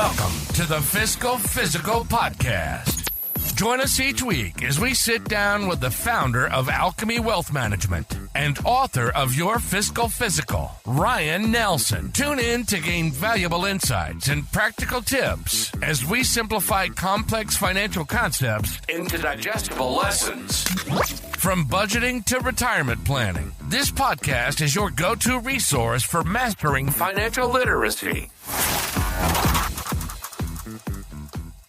Welcome to the Fiscal Physical Podcast. Join us each week as we sit down with the founder of Alchemy Wealth Management and author of Your Fiscal Physical, Ryan Nelson. Tune in to gain valuable insights and practical tips as we simplify complex financial concepts into digestible lessons. From budgeting to retirement planning, this podcast is your go-to resource for mastering financial literacy.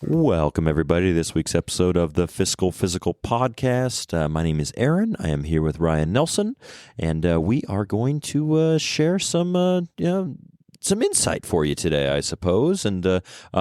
Welcome, everybody, to this week's episode of the Fiscal Physical Podcast. My name is Aaron. I am here with Ryan Nelson, and we are going to share some insight for you today, I suppose. And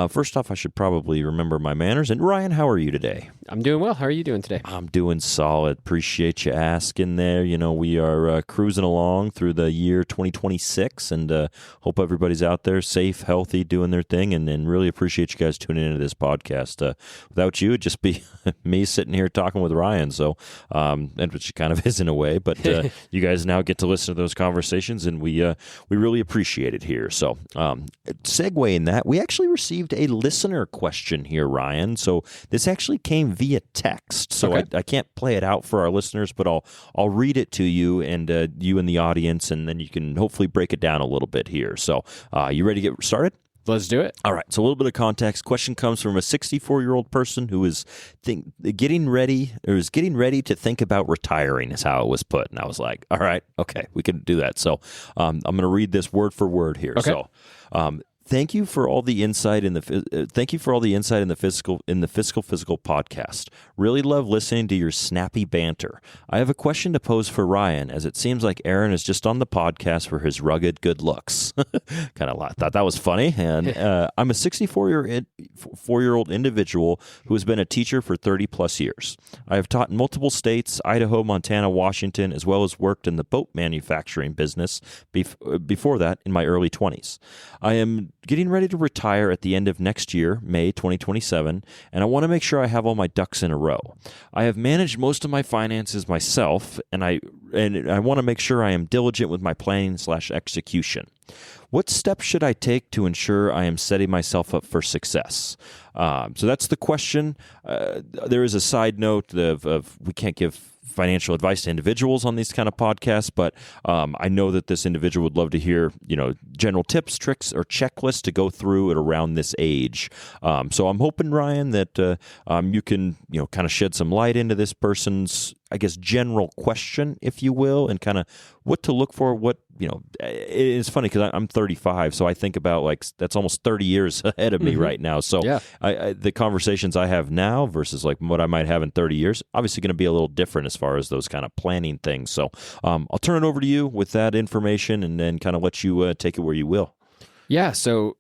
first off, I should probably remember my manners. And Ryan, how are you today? I'm doing well. How are you doing today? I'm doing solid. Appreciate you asking there. You know, we are cruising along through the year 2026, and hope everybody's out there safe, healthy, doing their thing, and really appreciate you guys tuning into this podcast. Without you, it'd just be me sitting here talking with Ryan, so and which kind of is in a way, but you guys now get to listen to those conversations, and we really appreciate it here. So segue in that, we actually received a listener question here, Ryan. So this actually came via text. So okay. I can't play it out for our listeners, but I'll read it to you and you and the audience, and then you can hopefully break it down a little bit here. So you ready to get started? Let's do it. All right. So a little bit of context. Question comes from a 64-year-old person who is getting ready to think about retiring, is how it was put. And I was like, all right, okay, we can do that. So I'm going to read this word for word here. Okay. So thank you for all the insight in the fiscal physical podcast. Really love listening to your snappy banter. I have a question to pose for Ryan, as it seems like Aaron is just on the podcast for his rugged good looks. Kind of thought that was funny. And I'm a 64-year-old individual who has been a teacher for 30 plus years. I have taught in multiple states, Idaho, Montana, Washington, as well as worked in the boat manufacturing business before that in my early 20s. I am getting ready to retire at the end of next year, May 2027, and I want to make sure I have all my ducks in a row. I have managed most of my finances myself, and I want to make sure I am diligent with my planning/execution. What steps should I take to ensure I am setting myself up for success? So that's the question. There is a side note of we can't give financial advice to individuals on these kind of podcasts, but I know that this individual would love to hear, general tips, tricks, or checklists to go through at around this age. So I'm hoping, Ryan, that you can, kind of shed some light into this person's, I guess, general question, if you will, and kind of what to look for. It's funny because I'm 35, so I think about that's almost 30 years ahead of me right now. So yeah. The conversations I have now versus what I might have in 30 years, obviously going to be a little different as far as those kind of planning things. So I'll turn it over to you with that information and then kind of let you take it where you will. Yeah, so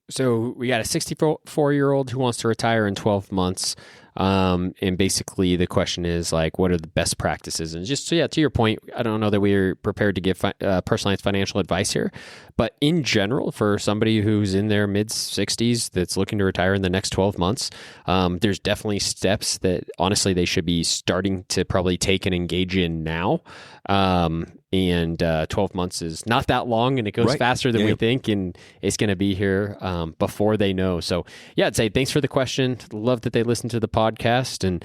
we got a 64-year-old who wants to retire in 12 months. And basically the question is what are the best practices? And just, to your point, I don't know that we're prepared to give personalized financial advice here, but in general, for somebody who's in their mid 60s that's looking to retire in the next 12 months, there's definitely steps that honestly they should be starting to probably take and engage in now. And 12 months is not that long, and it goes faster than we think, and it's going to be here before they know. So, I'd say thanks for the question. Love that they listen to the podcast, and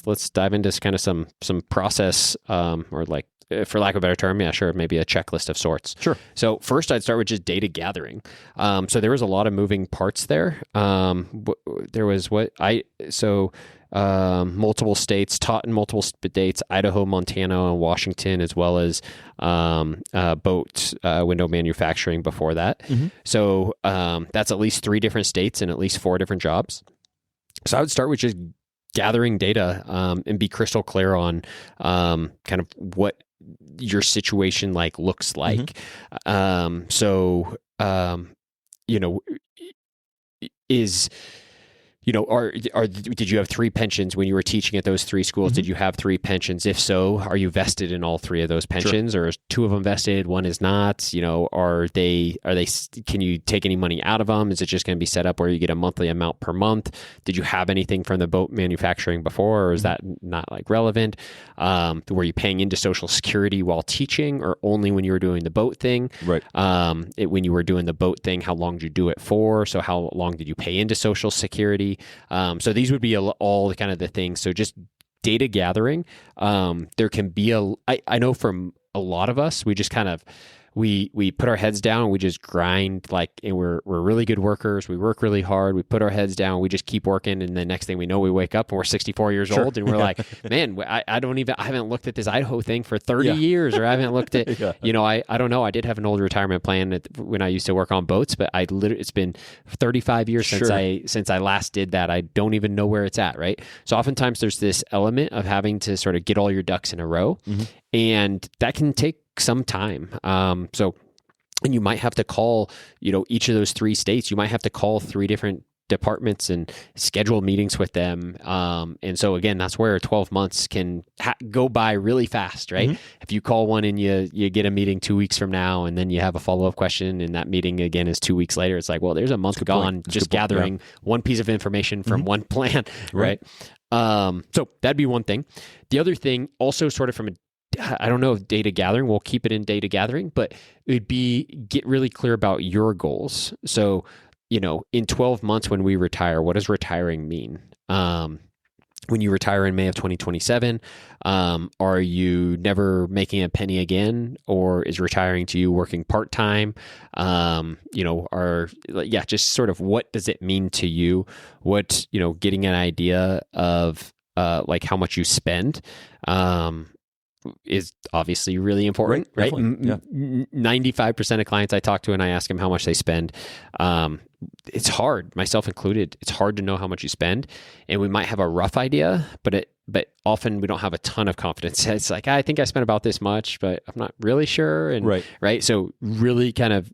let's dive into kind of some process or for lack of a better term, maybe a checklist of sorts. Sure. So first, I'd start with just data gathering. So there was a lot of moving parts there. There was multiple states, taught in multiple states, Idaho, Montana, and Washington, as well as boat window manufacturing before that. Mm-hmm. So that's at least 3 different states and at least 4 different jobs. So I would start with just gathering data and be crystal clear on kind of what your situation looks like. Mm-hmm. Is did you have 3 pensions when you were teaching at those 3 schools? Did you have 3 pensions? If so, are you vested in all 3 of those pensions, or is 2 of them vested, 1 is not? Are they? Can you take any money out of them? Is it just going to be set up where you get a monthly amount per month? Did you have anything from the boat manufacturing before, or is that not relevant? Were you paying into Social Security while teaching, or only when you were doing the boat thing? Right. When you were doing the boat thing, how long did you do it for? So how long did you pay into Social Security? So these would be all kind of the things. So just data gathering. There can be I know from a lot of us, we just kind of, we put our heads down and we just grind, and we're really good workers. We work really hard. We put our heads down. We just keep working. And the next thing we know, we wake up and we're 64 years old and we're like, man, I haven't looked at this Idaho thing for 30 years, or I haven't looked at, I don't know. I did have an old retirement plan when I used to work on boats, but it's been 35 years since I last did that. I don't even know where it's at. Right. So oftentimes there's this element of having to sort of get all your ducks in a row, and that can take some time. And you might have to call, each of those 3 states, you might have to call 3 different departments and schedule meetings with them. And so again, that's where 12 months can go by really fast, right? If you call one and you get a meeting 2 weeks from now, and then you have a follow-up question, and that meeting again is 2 weeks later, it's like, well, there's a month gone just gathering one piece of information from one plan, right? So that'd be one thing. The other thing, also sort of I don't know if data gathering, we'll keep it in data gathering, but it would be get really clear about your goals. So, in 12 months when we retire, what does retiring mean? When you retire in May of 2027, are you never making a penny again, or is retiring to you working part-time? Just sort of what does it mean to you? What, getting an idea of how much you spend, is obviously really important, right? 95% of clients I talk to and I ask them how much they spend. It's hard, myself included. It's hard to know how much you spend, and we might have a rough idea, but often we don't have a ton of confidence. It's like, I think I spent about this much, but I'm not really sure. And right. So really kind of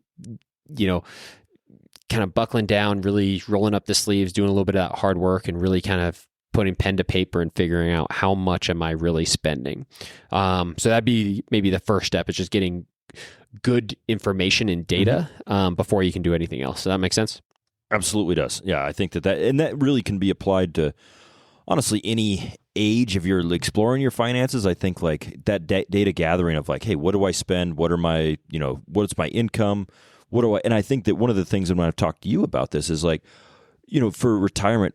buckling down, really rolling up the sleeves, doing a little bit of that hard work, and really kind of putting pen to paper and figuring out how much am I really spending. So that'd be maybe the first step, is just getting good information and data before you can do anything else. Does that make sense? Absolutely does. Yeah, I think that really can be applied to honestly any age. If you're exploring your finances, I think that data gathering of hey, what do I spend? What are my, what's my income? And I think that one of the things when I've talked to you about this is for retirement,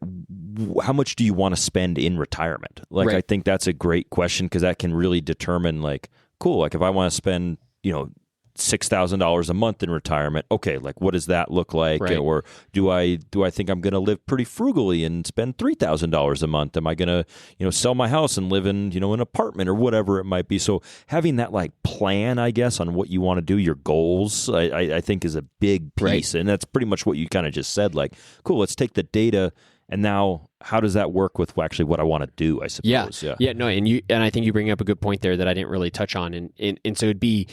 how much do you want to spend in retirement? I think that's a great question, because that can really determine if I want to spend, $6,000 a month in retirement, okay, what does that look like? Right. Or do I think I'm going to live pretty frugally and spend $3,000 a month? Am I going to, sell my house and live in, an apartment or whatever it might be? So having that plan, I guess, on what you want to do, your goals, I think is a big piece. Right. And that's pretty much what you kind of just said, cool, let's take the data, and now how does that work with actually what I want to do, I suppose? Yeah. No, and I think you bring up a good point there that I didn't really touch on. And so it'd be,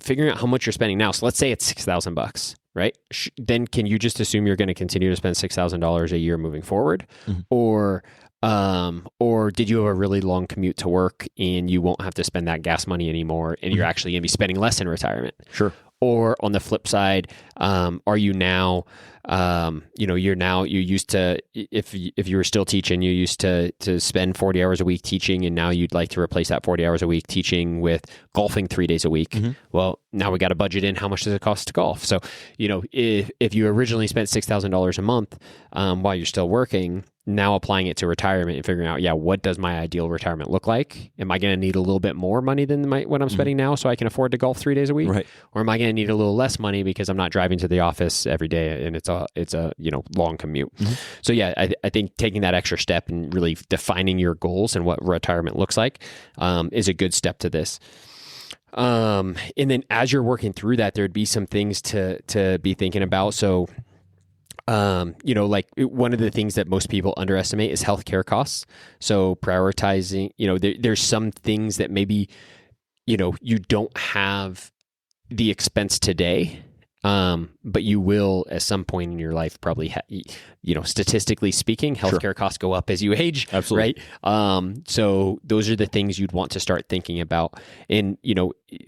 figuring out how much you're spending now. So let's say it's $6,000, right? Then can you just assume you're going to continue to spend $6,000 a year moving forward? Or did you have a really long commute to work and you won't have to spend that gas money anymore, and you're actually going to be spending less in retirement? Sure. Or on the flip side, are you now, you used to, if you were still teaching, you used to spend 40 hours a week teaching, and now you'd like to replace that 40 hours a week teaching with golfing 3 days a week. Well, now we got to budget in how much does it cost to golf. So, if you originally spent $6,000 a month while you're still working, now applying it to retirement and figuring out, what does my ideal retirement look like? Am I going to need a little bit more money than what I'm spending now so I can afford to golf 3 days a week? Right. Or am I going to need a little less money because I'm not driving to the office every day and it's a long commute? So I think taking that extra step and really defining your goals and what retirement looks like is a good step to this. And then as you're working through that, there'd be some things to be thinking about. So one of the things that most people underestimate is healthcare costs. So prioritizing, there's some things that maybe, you don't have the expense today, But you will, at some point in your life, probably, statistically speaking, healthcare costs go up as you age. Absolutely. Right. So those are the things you'd want to start thinking about. And,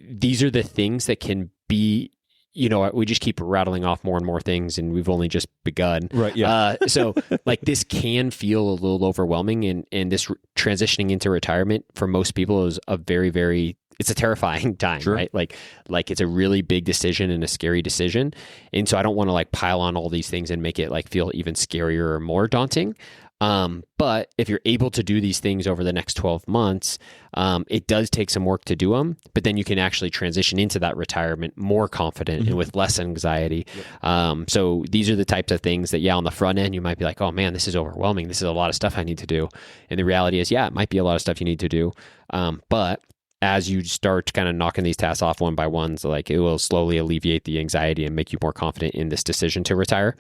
these are the things that can be, we just keep rattling off more and more things, and we've only just begun. Right. Yeah. So like this can feel a little overwhelming, and this transitioning into retirement for most people is a very, very, it's a terrifying time, right? Like it's a really big decision and a scary decision. And so I don't want to like pile on all these things and make it like feel even scarier or more daunting. But if you're able to do these things over the next 12 months, it does take some work to do them, but then you can actually transition into that retirement more confident and with less anxiety. So these are the types of things that, on the front end, you might be like, oh man, this is overwhelming. This is a lot of stuff I need to do. And the reality is, it might be a lot of stuff you need to do. But as you start kind of knocking these tasks off one by one, so like it will slowly alleviate the anxiety and make you more confident in this decision to retire.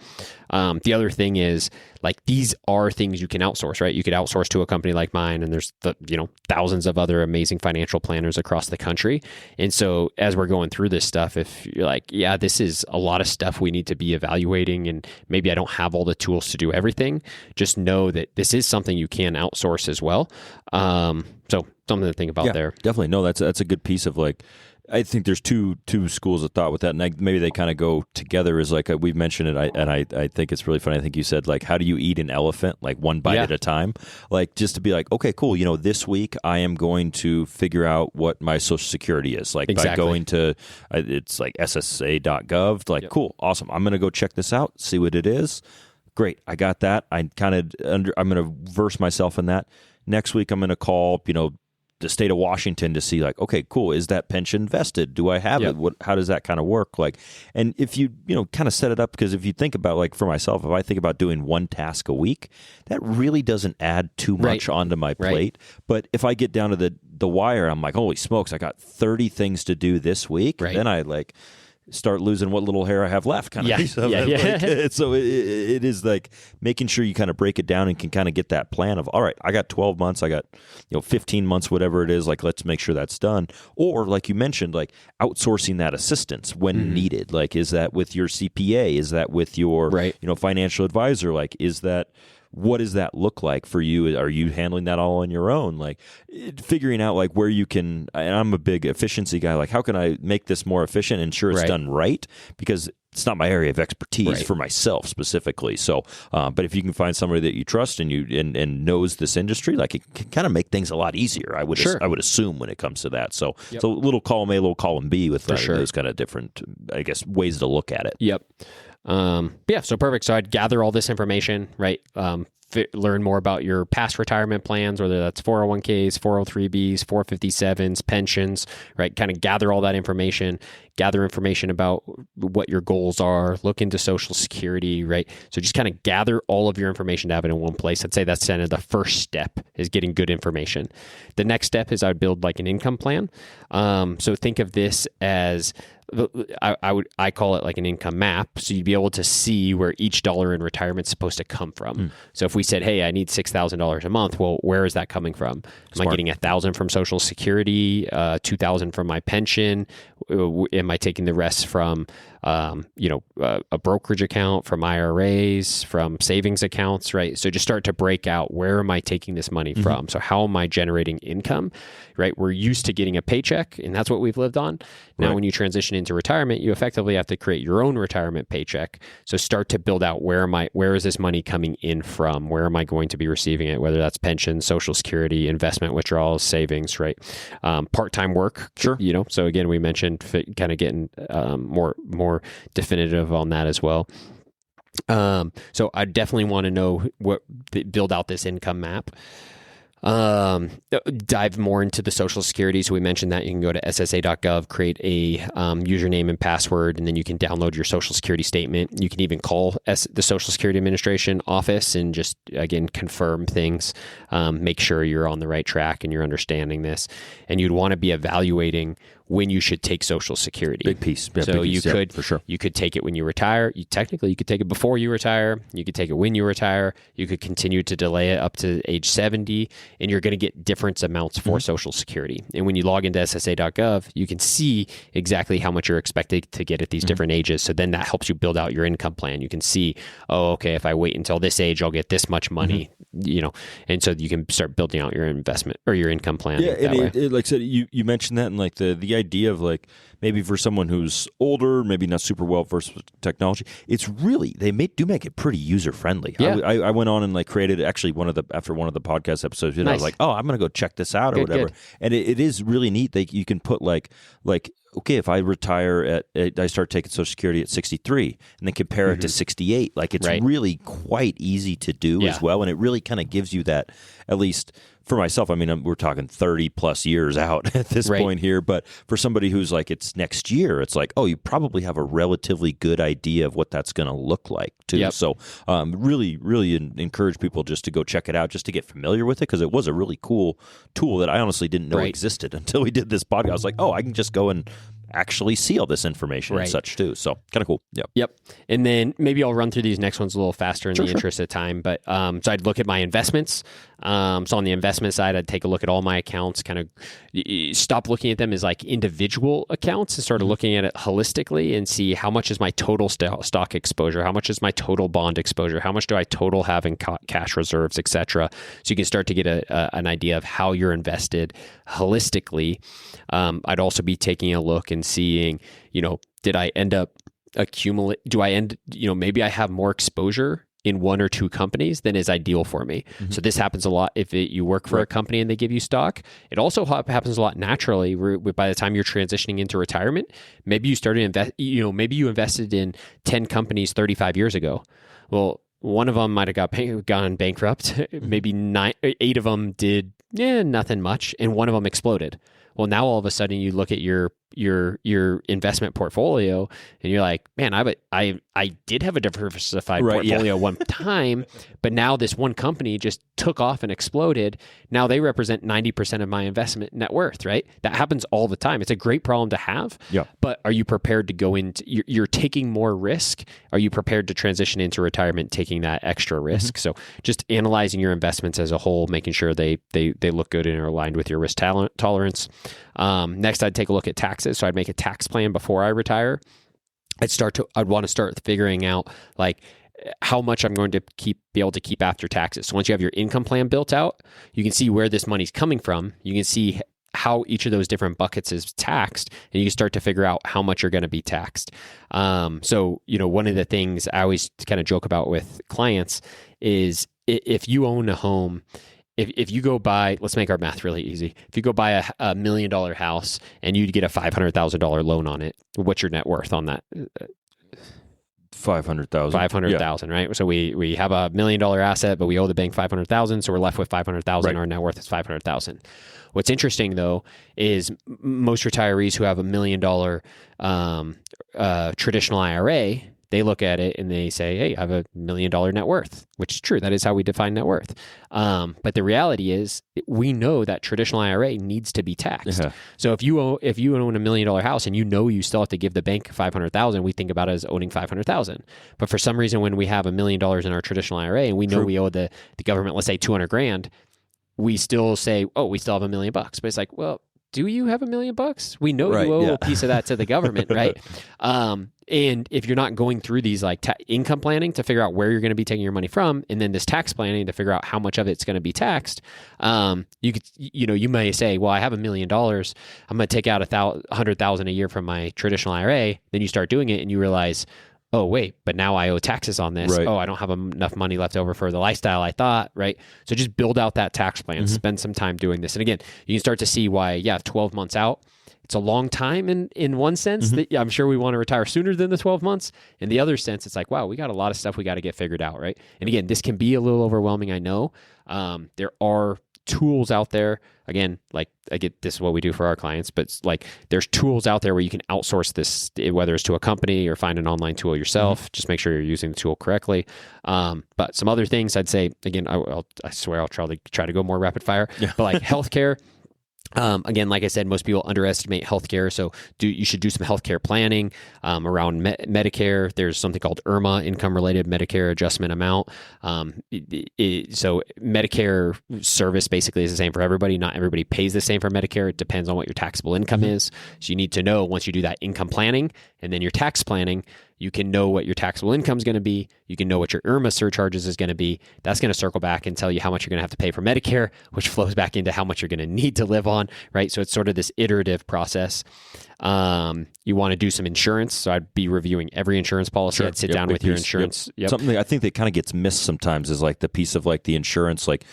The other thing is like these are things you can outsource, right? You could outsource to a company like mine, and there's thousands of other amazing financial planners across the country. And so as we're going through this stuff, if you're like, this is a lot of stuff we need to be evaluating, and maybe I don't have all the tools to do everything, just know that this is something you can outsource as well. So something to think about there. Definitely. No, that's a good piece of like, I think there's two schools of thought with that, and maybe they kind of go together. Is like we've mentioned it, and I think it's really funny. I think you said like, how do you eat an elephant, like one bite at a time? Like just to be like, okay, cool. This week I am going to figure out what my Social Security is, like by going to it's like SSA.gov. Like, cool, awesome. I'm gonna go check this out, see what it is. Great, I got that. I'm gonna verse myself in that. Next week I'm gonna call the state of Washington to see like, okay, cool. Is that pension vested? Do I have it? How does that kind of work? Like, and if you, kind of set it up, because if you think about like for myself, if I think about doing one task a week, that really doesn't add too much onto my plate. But if I get down to the wire, I'm like, holy smokes, I got 30 things to do this week. Right. Then I like start losing what little hair I have left kind of piece of it. Like, so it is like making sure you kind of break it down and can kind of get that plan of, all right, I got 12 months, I got 15 months, whatever it is, like let's make sure that's done. Or like you mentioned, like outsourcing that assistance when needed. Like is that with your CPA? Is that with your financial advisor? Like what does that look like for you? Are you handling that all on your own? Like figuring out like where you can, and I'm a big efficiency guy, like how can I make this more efficient and ensure it's done right? Because it's not my area of expertise for myself specifically. So, but if you can find somebody that you trust and and knows this industry, like it can kind of make things a lot easier. I would assume when it comes to that. So, so little column A, little column B with those kind of different, I guess, ways to look at it. Yep. So perfect. So I'd gather all this information, right? Learn more about your past retirement plans, whether that's 401ks, 403bs, 457s, pensions, right? Kind of gather all that information, gather information about what your goals are, look into Social Security, right? So just kind of gather all of your information to have it in one place. I'd say that's kind of the first step is getting good information. The next step is I would build like an income plan. So think of this as I call it like an income map. So you'd be able to see where each dollar in retirement is supposed to come from. So if we said, hey, I need $6,000 a month, well, where is that coming from? Am I getting $1,000 from Social Security, $2,000 from my pension? Am I taking the rest from a brokerage account, from IRAs, from savings accounts, right? So just start to break out, where am I taking this money from? So how am I generating income, right? We're used to getting a paycheck, and that's what we've lived on. Now, when you transition into retirement, you effectively have to create your own retirement paycheck. So start to build out, where is this money coming in from? Where am I going to be receiving it? Whether that's pension, Social Security, investment withdrawals, savings, right? Part-time work. Sure. So again, we mentioned kind of getting more definitive on that as well. So I definitely want to know build out this income map. Dive more into the Social Security. So we mentioned that you can go to ssa.gov, create a username and password, and then you can download your Social Security statement. You can even call the Social Security Administration office and just, again, confirm things, make sure you're on the right track and you're understanding this. And you'd want to be evaluating when you should take Social Security. Big piece. Yeah, so big you piece. could, for sure. you could take it when you retire. Technically, you could take it before you retire. You could take it when you retire. You could continue to delay it up to age 70, and you're going to get different amounts for Social Security. And when you log into SSA.gov, you can see exactly how much you're expected to get at these different ages. So then that helps you build out your income plan. You can see, oh, okay, if I wait until this age, I'll get this much money, and so you can start building out your investment or your income plan. Yeah, and like I said, you mentioned that, and like the idea of like maybe for someone who's older, maybe not super well versed with technology, it's really they do make it pretty user friendly. Yeah. I went on and like created actually after one of the podcast episodes, I was like, oh, I'm gonna go check this out or whatever, and it is really neat. You can put like okay, if I retire I start taking Social Security at 63 and then compare it to 68. Like it's really quite easy to do as well. And it really kind of gives you that, at least for myself, I mean, we're talking 30 plus years out at this point here. But for somebody who's like, it's next year, it's like, oh, you probably have a relatively good idea of what that's going to look like too. Yep. So really, really encourage people just to go check it out, just to get familiar with it, because it was a really cool tool that I honestly didn't know existed until we did this podcast. I was like, oh, I can just go and actually see all this information and such too. So kind of cool. Yep. And then maybe I'll run through these next ones a little faster in the interest of time. But so I'd look at my investments. So on the investment side, I'd take a look at all my accounts, kind of stop looking at them as like individual accounts and start looking at it holistically and see how much is my total stock exposure, how much is my total bond exposure, how much do I total have in cash reserves, etc. So you can start to get an idea of how you're invested holistically. I'd also be taking a look and seeing, did I end up maybe I have more exposure in one or two companies than is ideal for me. So this happens a lot if you work for a company and they give you stock. It also happens a lot naturally by the time you're transitioning into retirement. Maybe you started invest. Maybe you invested in 10 companies 35 years ago. Well, one of them might have gone bankrupt. Maybe 8 of them did nothing much, and one of them exploded. Well, now all of a sudden you look at your investment portfolio and you're like, man, I did have a diversified portfolio one time, but now this one company just took off and exploded. Now they represent 90% of my investment net worth, right? That happens all the time. It's a great problem to have, but are you prepared to go into, you're taking more risk. Are you prepared to transition into retirement taking that extra risk? So just analyzing your investments as a whole, making sure they look good and are aligned with your risk tolerance. Next, I'd take a look at taxes. So I'd make a tax plan before I retire. I'd want to start figuring out like how much I'm going to be able to keep after taxes. So once you have your income plan built out, you can see where this money's coming from. You can see how each of those different buckets is taxed, and you can start to figure out how much you're going to be taxed. So, one of the things I always kind of joke about with clients is if you own a home, if you go buy, let's make our math really easy. If you go buy a $1 million house and you get a $500,000 loan on it, what's your net worth on that? 500,000. 500,000, right? So we have a $1 million asset, but we owe the bank 500,000, so we're left with 500,000. Our net worth is 500,000. What's interesting though is most retirees who have $1 million traditional IRA, they look at it and they say, hey, I have $1 million net worth, which is true. That is how we define net worth. But the reality is we know that traditional IRA needs to be taxed. So if you own a $1 million house and you still have to give the bank 500,000, we think about it as owning 500,000. But for some reason, when we have $1 million in our traditional IRA and we know we owe the government, let's say $200,000, we still say, oh, we still have $1 million. But it's like, well, do you have $1 million? We know you owe a piece of that to the government, right? And if you're not going through these like income planning to figure out where you're going to be taking your money from, and then this tax planning to figure out how much of it's going to be taxed, you may say, well, I have $1 million. I'm going to take out $100,000 a year from my traditional IRA. Then you start doing it and you realize, oh, wait, but now I owe taxes on this. Oh, I don't have enough money left over for the lifestyle I thought, right? So just build out that tax plan, spend some time doing this. And again, you can start to see why, 12 months out, it's a long time in one sense. That I'm sure we want to retire sooner than the 12 months. In the other sense, it's like, wow, we got a lot of stuff we got to get figured out, right? And again, this can be a little overwhelming, I know. There are tools out there. Again, like I get this is what we do for our clients, but it's like there's tools out there where you can outsource this, whether it's to a company or find an online tool yourself. Just make sure you're using the tool correctly. But some other things I'd say, again, I swear I'll try to go more rapid fire, but like healthcare, Again, like I said, most people underestimate healthcare, so you should do some healthcare planning around Medicare. There's something called IRMAA, income-related Medicare adjustment amount. So Medicare service basically is the same for everybody. Not everybody pays the same for Medicare. It depends on what your taxable income is. So you need to know, once you do that income planning and then your tax planning, you can know what your taxable income is going to be. You can know what your IRMAA surcharges is going to be. That's going to circle back and tell you how much you're going to have to pay for Medicare, which flows back into how much you're going to need to live on, right? So it's sort of this iterative process. You want to do some insurance. So I'd be reviewing every insurance policy. Sure. I'd sit down with your insurance. Something I think that kind of gets missed sometimes is like the piece of like the insurance, like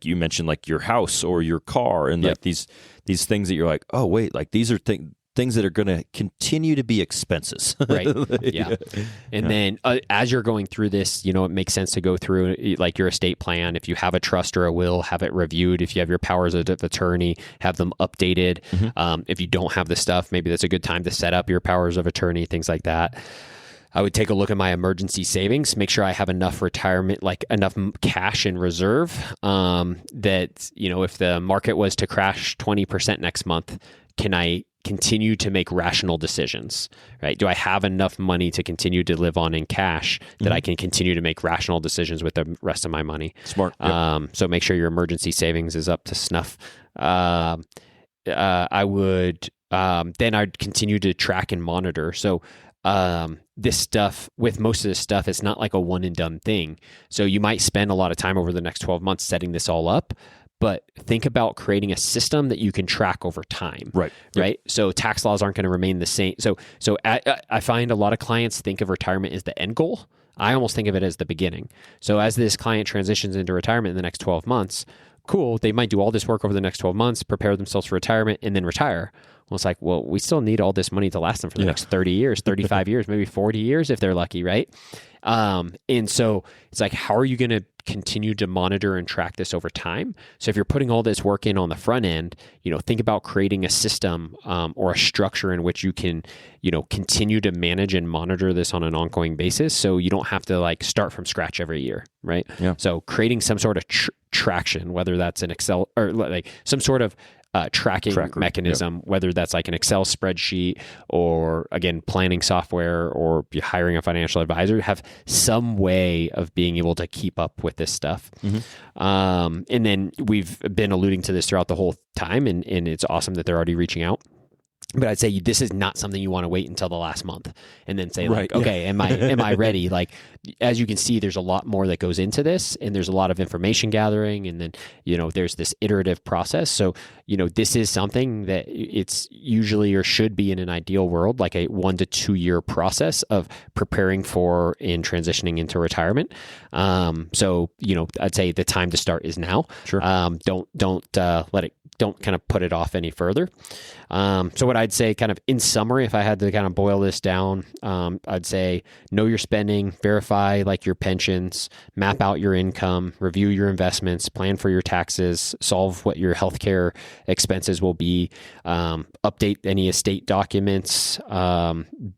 you mentioned, like your house or your car, and like these things that you're like, oh wait, like these are things that are going to continue to be expenses. Right. Yeah. And then as you're going through this, it makes sense to go through like your estate plan. If you have a trust or a will, have it reviewed. If you have your powers of attorney, have them updated. If you don't have the stuff, maybe that's a good time to set up your powers of attorney, things like that. I would take a look at my emergency savings, make sure I have enough retirement, like enough cash in reserve, that, if the market was to crash 20% next month, can I continue to make rational decisions, right? Do I have enough money to continue to live on in cash that I can continue to make rational decisions with the rest of my money? Smart. So make sure your emergency savings is up to snuff. I would, then I'd continue to track and monitor. So, this stuff, with most of this stuff, it's not like a one and done thing. So you might spend a lot of time over the next 12 months setting this all up, but think about creating a system that you can track over time. Right. Right. So tax laws aren't going to remain the same. So I find a lot of clients think of retirement as the end goal. I almost think of it as the beginning. So as this client transitions into retirement in the next 12 months, cool, they might do all this work over the next 12 months, prepare themselves for retirement, and then retire. Well, it's like, well, we still need all this money to last them for the next 30 years, 35 years, maybe 40 years if they're lucky, right? And so it's like, how are you going to continue to monitor and track this over time? So if you're putting all this work in on the front end, think about creating a system or a structure in which you can, continue to manage and monitor this on an ongoing basis. So you don't have to like start from scratch every year, right? Yeah. So creating some sort of traction, whether that's an Excel or like some sort of tracking mechanism, whether that's like an Excel spreadsheet or, again, planning software, or hiring a financial advisor, have some way of being able to keep up with this stuff. And then we've been alluding to this throughout the whole time, and it's awesome that they're already reaching out. But I'd say this is not something you want to wait until the last month and then say, like, okay, am I ready? Like, as you can see, there's a lot more that goes into this, and there's a lot of information gathering, and then, there's this iterative process. So, this is something that it's usually, or should be in an ideal world, like a 1 to 2 year process of preparing for and transitioning into retirement. So, I'd say the time to start is now. Sure. Don't kind of put it off any further. So what I'd say, kind of in summary, if I had to kind of boil this down, I'd say know your spending, verify like your pensions, map out your income, review your investments, plan for your taxes, solve what your healthcare expenses will be, update any estate documents,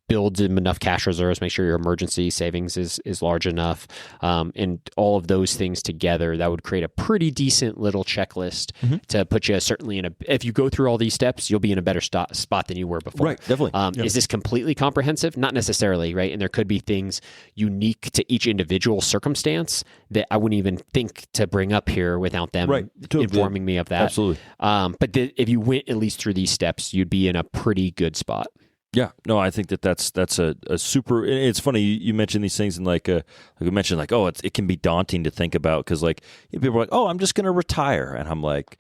build enough cash reserves, make sure your emergency savings is large enough, and all of those things together, that would create a pretty decent little checklist to put you certainly if you go through all these steps, you'll be in a better spot than you were before. Right, definitely. Is this completely comprehensive? Not necessarily, right? And there could be things unique to each individual circumstance that I wouldn't even think to bring up here without them informing me of that. Absolutely. But if you went at least through these steps, you'd be in a pretty good spot. Yeah, no, I think that's a super. It's funny you mentioned these things, and like we mentioned, like, oh, it can be daunting to think about, because like people are like, oh, I'm just going to retire, and I'm like,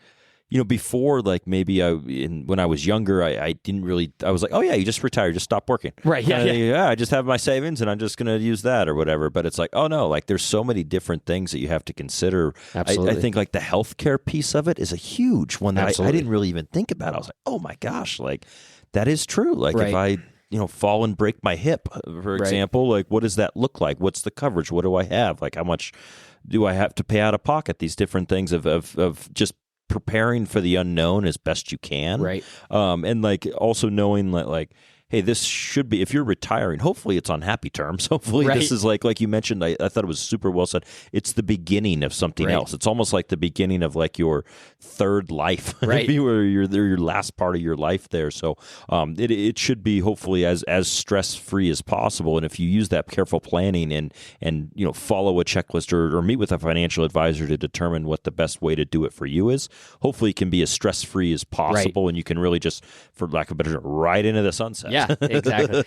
before, like, maybe when I was younger, I didn't really, I was like, oh yeah, you just retire, just stop working. Right. Yeah. I just have my savings and I'm just going to use that or whatever. But it's like, oh no, like there's so many different things that you have to consider. Absolutely. I think like the healthcare piece of it is a huge one that I didn't really even think about. I was like, oh my gosh, like that is true. Like if I, fall and break my hip, for example, like what does that look like? What's the coverage? What do I have? Like how much do I have to pay out of pocket? These different things of just preparing for the unknown as best you can. Right. And like also knowing that, like, hey, this should be, if you're retiring, hopefully it's on happy terms. Hopefully this is like you mentioned, I thought it was super well said. It's the beginning of something else. It's almost like the beginning of like your third life, right? Or your last part of your life there. So it should be hopefully as stress-free as possible. And if you use that careful planning and follow a checklist or meet with a financial advisor to determine what the best way to do it for you is, hopefully it can be as stress-free as possible, and you can really just, for lack of a better term, right into the sunset. Yeah, exactly.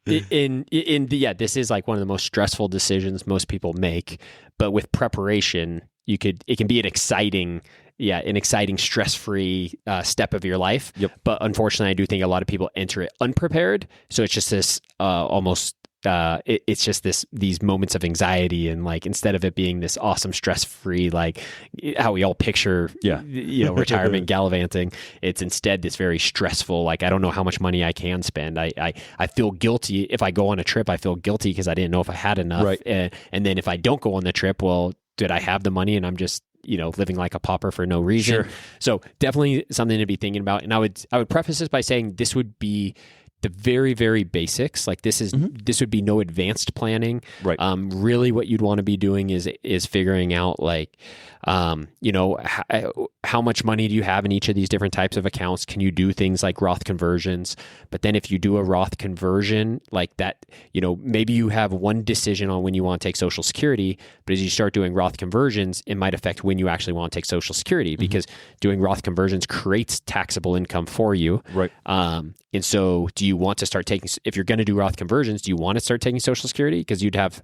This is like one of the most stressful decisions most people make, but with preparation, it can be an exciting, stress-free step of your life. Yep. But unfortunately, I do think a lot of people enter it unprepared. So it's just this almost. It's just these moments of anxiety, and like instead of it being this awesome stress-free, like how we all picture, retirement gallivanting, it's instead this very stressful, like I don't know how much money I can spend. I feel guilty if I go on a trip. I feel guilty because I didn't know if I had enough. Right. And then if I don't go on the trip, well, did I have the money and I'm just living like a pauper for no reason? Sure. So definitely something to be thinking about. And I would preface this by saying this would be the very, very basics. Like this would be no advanced planning. Right. Really what you'd want to be doing is figuring out like, how much money do you have in each of these different types of accounts? Can you do things like Roth conversions? But then if you do a Roth conversion like that, maybe you have one decision on when you want to take Social Security, but as you start doing Roth conversions, it might affect when you actually want to take Social Security, because doing Roth conversions creates taxable income for you. Right. And so do you want to start taking, if you're going to do Roth conversions, do you want to start taking Social Security? Because you'd have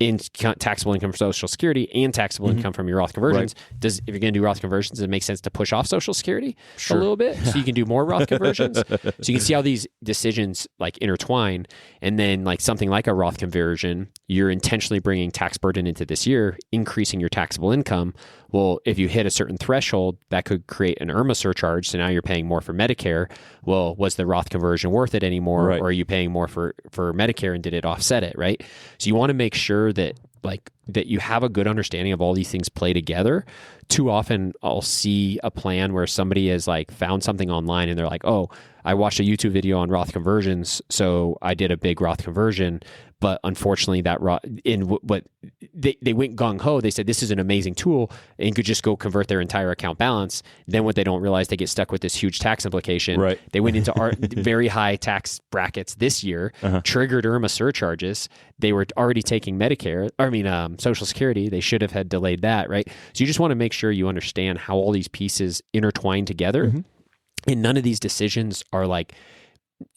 taxable income from Social Security and taxable income from your Roth conversions. Right. If you're going to do Roth conversions, does it make sense to push off Social Security a little bit so you can do more Roth conversions? So you can see how these decisions like intertwine. And then like something like a Roth conversion, you're intentionally bringing tax burden into this year, increasing your taxable income. Well, if you hit a certain threshold, that could create an IRMAA surcharge. So now you're paying more for Medicare. Well, was the Roth conversion worth it anymore? Right. Or are you paying more for Medicare, and did it offset it, right? So you want to make sure that you have a good understanding of all these things play together. Too often I'll see a plan where somebody has like found something online and they're like, oh, I watched a YouTube video on Roth conversions, so I did a big Roth conversion. But unfortunately, they went gung-ho. They said this is an amazing tool and could just go convert their entire account balance. Then what they don't realize, they get stuck with this huge tax implication. Right. They went into very high tax brackets this year, triggered IRMAA surcharges. They were already taking Social Security. They should have had delayed that, right? So you just want to make sure you understand how all these pieces intertwine together. And none of these decisions are like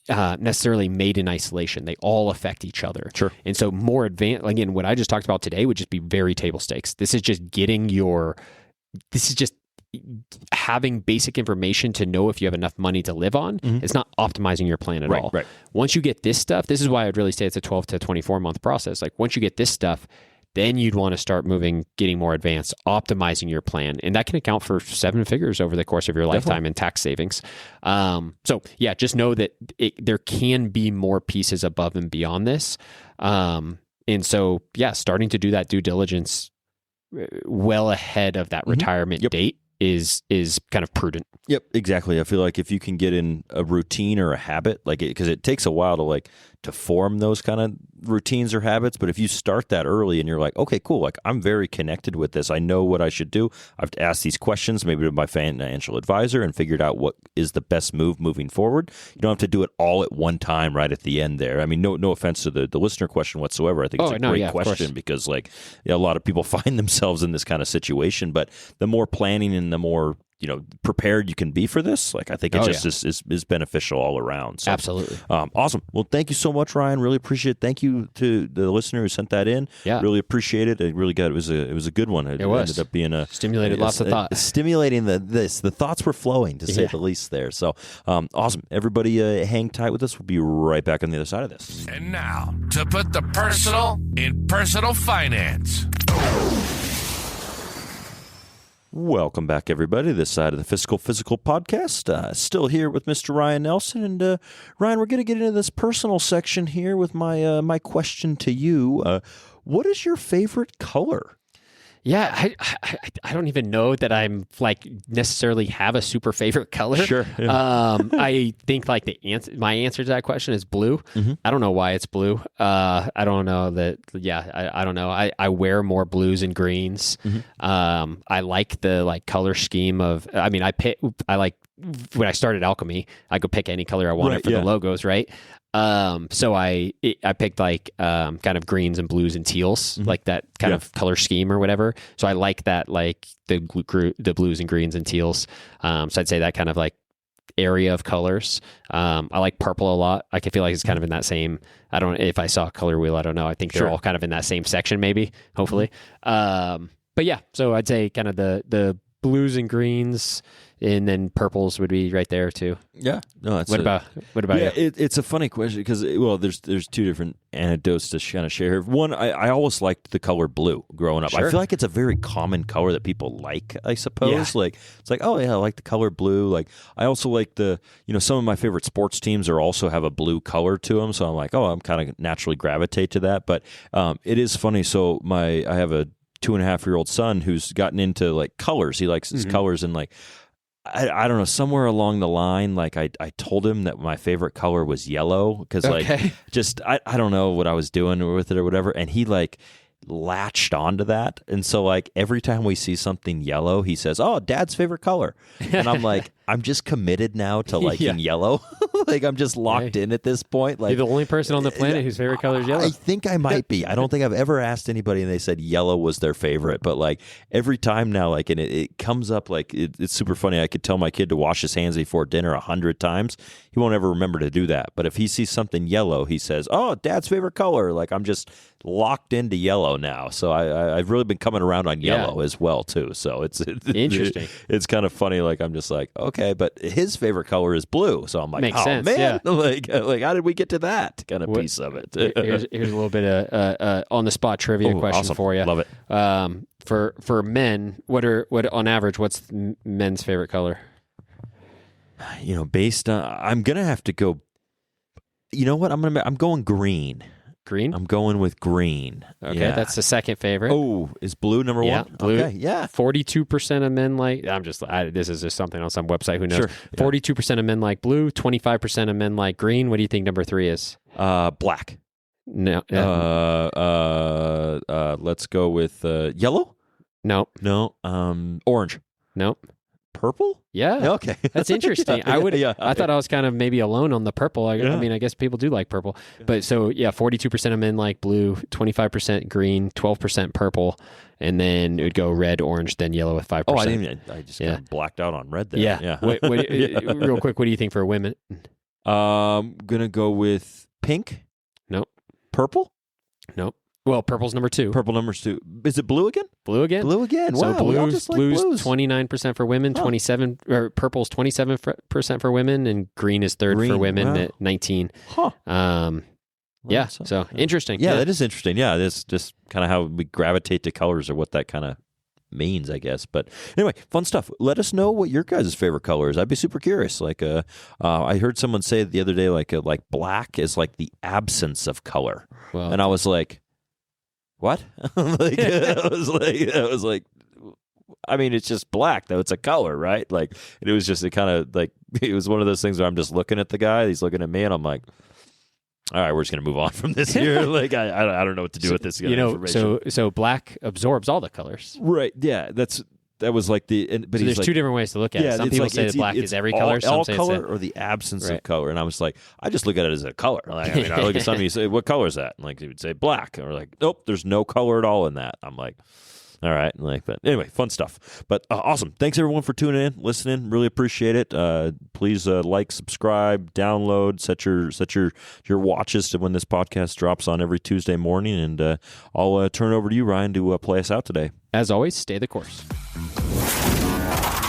necessarily made in isolation. They all affect each other. Sure. And so more advanced, again, what I just talked about today would just be very table stakes. This is just having basic information to know if you have enough money to live on. It's not optimizing your plan at all. Right. Once you get this stuff, this is why I'd really say it's a 12 to 24 month process. Like once you get this stuff, then you'd want to start getting more advanced, optimizing your plan. And that can account for 7 figures over the course of your lifetime in tax savings. Just know that there can be more pieces above and beyond this. Starting to do that due diligence well ahead of that retirement date is kind of prudent. Yep, exactly. I feel like if you can get in a routine or a habit, because it takes a while to form those kind of routines or habits. But if you start that early and you're like, okay, cool, like I'm very connected with this. I know what I should do. I've asked these questions maybe to my financial advisor and figured out what is the best move moving forward. You don't have to do it all at one time right at the end there. I mean, no offense to the listener question whatsoever. I think it's a great question because a lot of people find themselves in this kind of situation. But the more planning and the more prepared you can be for this, I think it is beneficial all around. So, absolutely. Awesome. Well, thank you so much, Ryan. Really appreciate it. Thank you to the listener who sent that in. Yeah. Really appreciate it. It really it was a good one. It ended up being stimulated lots of thought. Stimulating the thoughts were flowing, to say the least there. So awesome. Everybody hang tight with us. We'll be right back on the other side of this. And now, to put the personal in personal finance. Welcome back, everybody, this side of the Physical podcast. Still here with Mr. Ryan Nelson. And Ryan, we're going to get into this personal section here with my question to you. What is your favorite color? Yeah, I don't even know that I'm like necessarily have a super favorite color. Sure. Yeah. I think like my answer to that question is blue. Mm-hmm. I don't know why it's blue. I don't know that. Yeah, I don't know. I wear more blues and greens. Mm-hmm. I like the like color scheme of. I mean, I like when I started Alchemy, I could pick any color I wanted for the logos, right? So I picked like kind of greens and blues and teals, like that kind of color scheme or whatever. So I like that, like the blues and greens and teals. So I'd say that kind of like area of colors. I like purple a lot. I can feel like it's kind of in that same. I don't. If I saw a color wheel, I don't know. I think they're all kind of in that same section, maybe. Hopefully. But yeah. So I'd say kind of the blues and greens. And then purples would be right there too. Yeah. No, that's what about you? It's a funny question because there's two different anecdotes to kind of share. One, I always liked the color blue growing up. Sure. I feel like it's a very common color that people like, I suppose. Yeah. Like it's like, oh yeah, I like the color blue. Like I also like some of my favorite sports teams also have a blue color to them. So I'm like, oh, I'm kind of naturally gravitate to that. But it is funny. So I have a 2.5-year-old son who's gotten into like colors. He likes his colors and like. I don't know, somewhere along the line, like I told him that my favorite color was yellow because like just I don't know what I was doing with it or whatever, and he like latched onto that, and so like every time we see something yellow, he says, "Oh, Dad's favorite color," and I'm like, I'm just committed now to liking yellow. Like I'm just locked in at this point. Like you're the only person on the planet whose favorite color is yellow. I think I might be. I don't think I've ever asked anybody and they said yellow was their favorite. But like every time now, like and it comes up like it's super funny. I could tell my kid to wash his hands before dinner 100 times. He won't ever remember to do that. But if he sees something yellow, he says, "Oh, Dad's favorite color." Like I'm just locked into yellow now. So I've really been coming around on yellow as well too. So it's interesting. It's kind of funny. Like I'm just like, okay, but his favorite color is blue. So I'm like, makes sense, man, like how did we get to that kind of piece of it? Here's a little bit of on the spot trivia question awesome. for you. Love it. For men, what on average, what's men's favorite color? Based on, I'm gonna have to go. You know what? I'm going green. Green? I'm going with green. Okay, that's the second favorite. Oh, is blue number one? Blue. Okay, yeah. 42% of men like. This is just something on some website. Who knows? Sure. 42% of men like blue. 25% of men like green. What do you think number 3 is? Black. No. Let's go with yellow. No. Orange. Nope. Purple? Yeah. Okay. That's interesting. I thought I was kind of maybe alone on the purple. I mean, I guess people do like purple. But so, 42% of men like blue, 25% green, 12% purple, and then it would go red, orange, then yellow with 5%. Oh, I just kind of blacked out on red there. Yeah. Real quick, what do you think for women? Going to go with pink. Nope. Purple? Nope. Well, purple's number 2. Purple number's 2. Is it blue again? Blue again. Wow. So blues 29% for women, 27 or purple's 27% for women, and green is third for women at 19. Huh. So interesting. Yeah, that is interesting. Yeah, that's just kind of how we gravitate to colors or what that kind of means, I guess. But anyway, fun stuff. Let us know what your guys' favorite color is. I'd be super curious. Like, I heard someone say the other day, like black is like the absence of color, and I was like, what? I was like, I mean, it's just black though. It's a color, right? Like, it was just it was one of those things where I'm just looking at the guy, he's looking at me, and I'm like, all right, we're just gonna move on from this here. Like, I don't know what to do with this. So black absorbs all the colors, right? Yeah, that was like but there's two different ways to look at it. Some people say that black is every color. Some say color or the absence of color. And I was like, I just look at it as a color. Like, I look at somebody, you say, what color is that? And like, he would say black. And we're like, nope, there's no color at all in that. I'm like, all right. But anyway, fun stuff. But awesome. Thanks everyone for tuning in, listening. Really appreciate it. Please like, subscribe, download, set your watches to when this podcast drops on every Tuesday morning. And I'll turn it over to you, Ryan, to play us out today. As always, stay the course.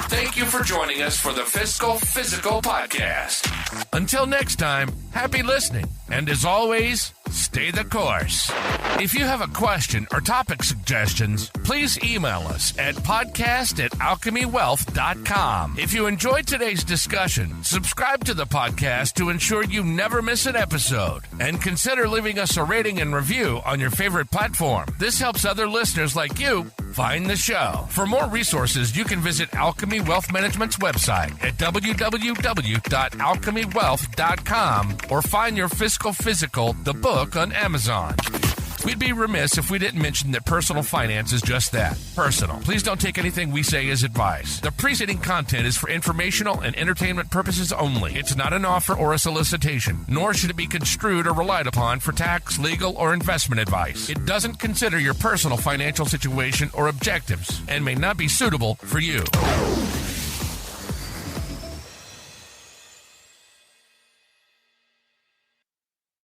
Thank you for joining us for the Fiscal Physical Podcast. Until next time, happy listening. And as always, stay the course. If you have a question or topic suggestions, please email us at podcast@alchemywealth.com. If you enjoyed today's discussion, subscribe to the podcast to ensure you never miss an episode. And consider leaving us a rating and review on your favorite platform. This helps other listeners like you Find the show. For more resources, you can visit Alchemy Wealth Management's website at www.alchemywealth.com or find your Fiscal Physical, the book, on Amazon. We'd be remiss if we didn't mention that personal finance is just that, personal. Please don't take anything we say as advice. The preceding content is for informational and entertainment purposes only. It's not an offer or a solicitation, nor should it be construed or relied upon for tax, legal, or investment advice. It doesn't consider your personal financial situation or objectives and may not be suitable for you.